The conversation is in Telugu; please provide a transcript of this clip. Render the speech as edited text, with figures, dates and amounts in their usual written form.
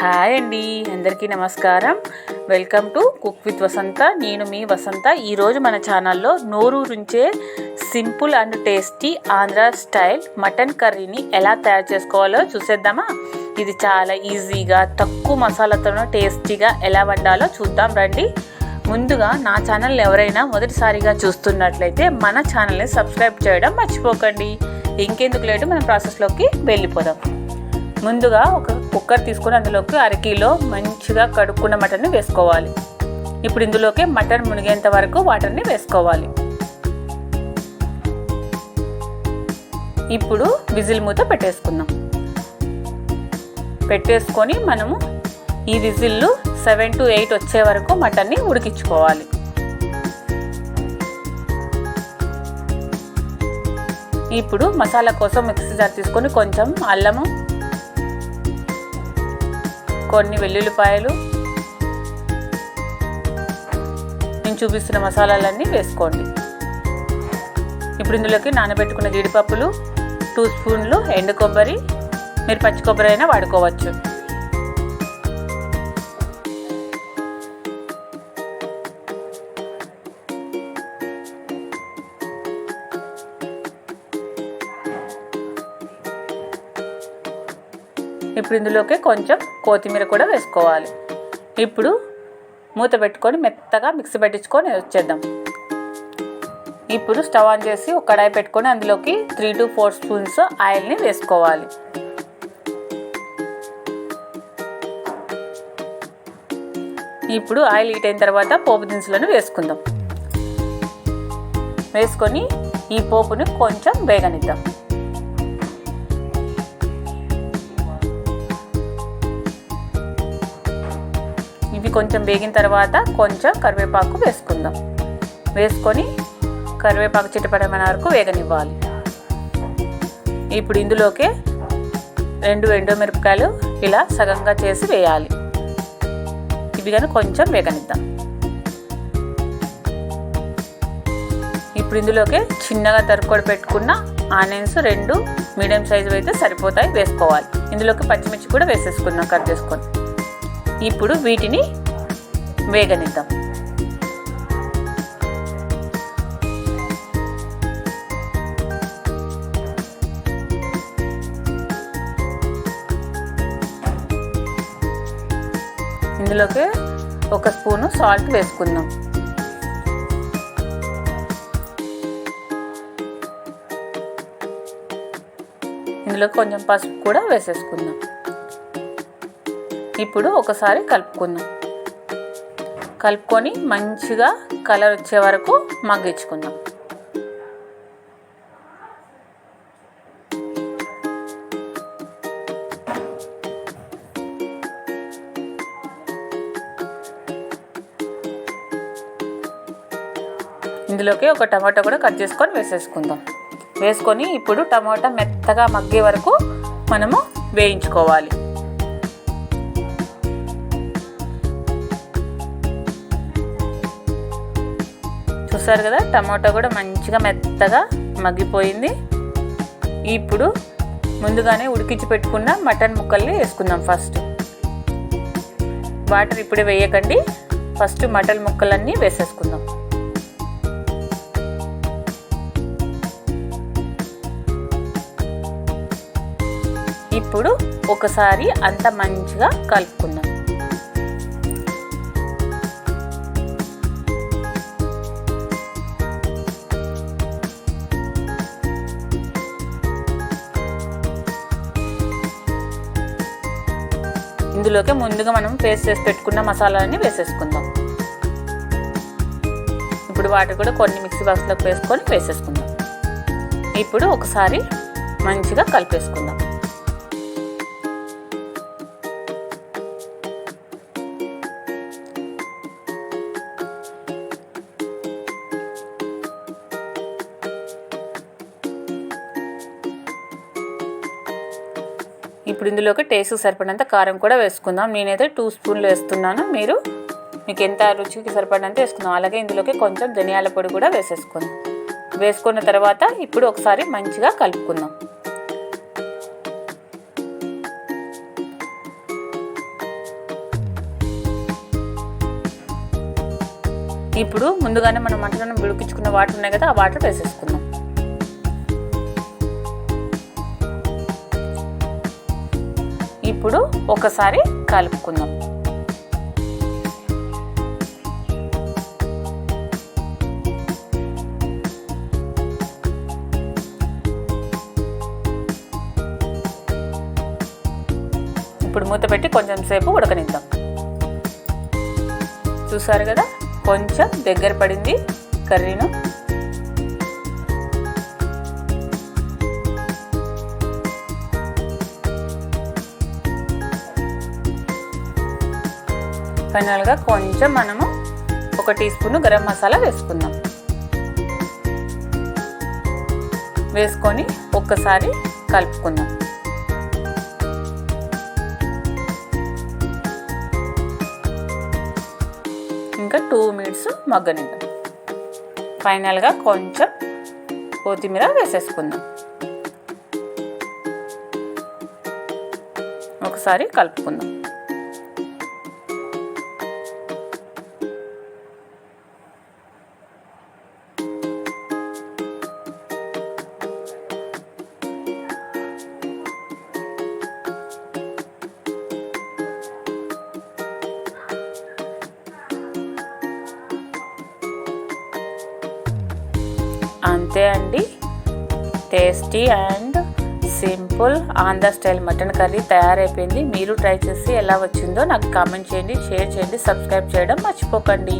హాయ్ అండి, అందరికీ నమస్కారం. Welcome to cook with Vasantha. నేను మీ వసంత. ఈరోజు మన ఛానల్లో నోరూరించే simple and tasty Andhra style mutton కర్రీని ఎలా తయారు చేసుకోవాలో చూసేద్దామా. ఇది చాలా ఈజీగా తక్కువ మసాలాతో టేస్టీగా ఎలా వండాలో చూద్దాం రండి. ముందుగా నా ఛానల్ ఎవరైనా మొదటిసారిగా చూస్తున్నట్లయితే మన ఛానల్ని సబ్స్క్రైబ్ చేయడం మర్చిపోకండి. ఇంకెందుకు లేటు మనం ప్రాసెస్లోకి వెళ్ళిపోదాం. ముందుగా ఒక కుక్కర్ తీసుకొని అందులోకి 1/2 కిలో మంచిగా కడుక్కున్న మటన్ని వేసుకోవాలి. ఇప్పుడు ఇందులోకి మటన్ మునిగేంత వరకు వాటర్ని వేసుకోవాలి. ఇప్పుడు విజిల్ మూత పెట్టేసుకుందాం. పెట్టేసుకొని మనము ఈ విజిల్లు 7 to 8 వచ్చే వరకు మటన్ని ఉడికించుకోవాలి. ఇప్పుడు మసాలా కోసం మిక్సీ జార్ తీసుకొని కొంచెం అల్లము, కొన్ని వెల్లుల్లిపాయలు, నేను చూపిస్తున్న మసాలాలన్నీ వేసుకోండి. ఇప్పుడు ఇందులోకి నానబెట్టుకున్న జీడిపప్పులు, 2 స్పూన్లు ఎండు కొబ్బరి, మీరు పచ్చి కొబ్బరి అయినా వాడుకోవచ్చు. ఇప్పుడు ఇందులోకి కొంచెం కొత్తిమీర కూడా వేసుకోవాలి. ఇప్పుడు మూత పెట్టుకొని మెత్తగా మిక్సీ పట్టించుకొని వచ్చేద్దాం. ఇప్పుడు స్టవ్ ఆన్ చేసి ఒక కడాయి పెట్టుకొని అందులోకి 3 to 4 స్పూన్స్ ఆయిల్ని వేసుకోవాలి. ఇప్పుడు ఆయిల్ హీట్ అయిన తర్వాత పోపు దినుసులను వేసుకుందాం. వేసుకొని ఈ పోపుని కొంచెం వేగనిద్దాం. ఇవి కొంచెం వేగిన తర్వాత కొంచెం కరివేపాకు వేసుకుందాం. వేసుకొని కరివేపాకు చిటపడమైన వరకు వేగనివ్వాలి. ఇప్పుడు ఇందులోకి 2 ఎండుమిరపకాయలు ఇలా సగంగా చేసి వేయాలి. ఇవి కానీ కొంచెం వేగనిద్దాం. ఇప్పుడు ఇందులోకి చిన్నగా తరుక్కొని పెట్టుకున్న ఆనియన్స్ 2 మీడియం సైజు అయితే సరిపోతాయి, వేసుకోవాలి. ఇందులోకి పచ్చిమిర్చి కూడా వేసేసుకుందాం కట్ చేసుకొని. ఇప్పుడు వీటిని వేగనిద్దాం. ఇందులోకి 1 స్పూను సాల్ట్ వేసుకుందాం. ఇందులో కొంచెం పసుపు కూడా వేసేసుకుందాం. ఇప్పుడు ఒకసారి కలుపుకొని మంచిగా కలర్ వచ్చే వరకు మగ్గించుకుందాం. ఇందులోకి ఒక టమాటా కూడా కట్ చేసుకొని వేసేసుకుందాం. వేసుకొని ఇప్పుడు టమాటా మెత్తగా మగ్గే వరకు మనము వేయించుకోవాలి. చూసారు కదా, టమాటా కూడా మంచిగా మెత్తగా మగ్గిపోయింది. ఇప్పుడు ముందుగానే ఉడికించి పెట్టుకున్న మటన్ ముక్కల్ని వేసుకుందాం. ఫస్ట్ వాటర్ ఇప్పుడే వేయకండి, ఫస్ట్ మటన్ ముక్కలన్నీ వేసేసుకుందాం. ఇప్పుడు ఒకసారి అంత మంచిగా కలుపుకుందాం. ఇందులోకి ముందుగా మనం పేస్ట్ చేసి పెట్టుకున్న మసాలాన్ని వేసేసుకుందాం. ఇప్పుడు వాటి కూడా కొన్ని మిక్సీ బాక్స్లోకి వేసుకొని వేసేసుకుందాం. ఇప్పుడు ఒకసారి మంచిగా కలిపేసుకుందాం. ఇప్పుడు ఇందులోకి టేస్ట్కి సరిపడినంత కారం కూడా వేసుకుందాం. నేనైతే 2 స్పూన్లు వేస్తున్నాను, మీకు ఎంత రుచికి సరిపడినంత వేసుకుందాం. అలాగే ఇందులోకి కొంచెం ధనియాల పొడి కూడా వేసేసుకుందాం. వేసుకున్న తర్వాత ఇప్పుడు ఒకసారి మంచిగా కలుపుకుందాం. ఇప్పుడు ముందుగానే మనం మంటలను ఉడికించుకున్న వాటర్ ఉన్నాయి కదా, ఆ వాటర్ వేసేసుకుందాం. ఇప్పుడు ఒకసారి కలుపుకుందాం. ఇప్పుడు మూత పెట్టి కొంచెం సేపు ఉడకనిద్దాం. చూసారు కదా, కొంచెం దగ్గర పడింది కర్రీను. ఫైనల్గా కొంచెం మనము 1 టీ స్పూన్ గరం మసాలా వేసుకుందాం. వేసుకొని ఒక్కసారి కలుపుకుందాం. ఇంకా 2 మినిట్స్ మగ్గనిద్దాం. ఫైనల్గా కొంచెం కొత్తిమీర వేసేసుకుందాం. ఒకసారి కలుపుకుందాం. అంతే అండి, tasty and simple Andhra style mutton curry తయారైపోయింది. మీరు ట్రై చేసి ఎలా వచ్చిందో నాకు కామెంట్ చేయండి, షేర్ చేయండి, సబ్స్క్రైబ్ చేయడం మర్చిపోకండి.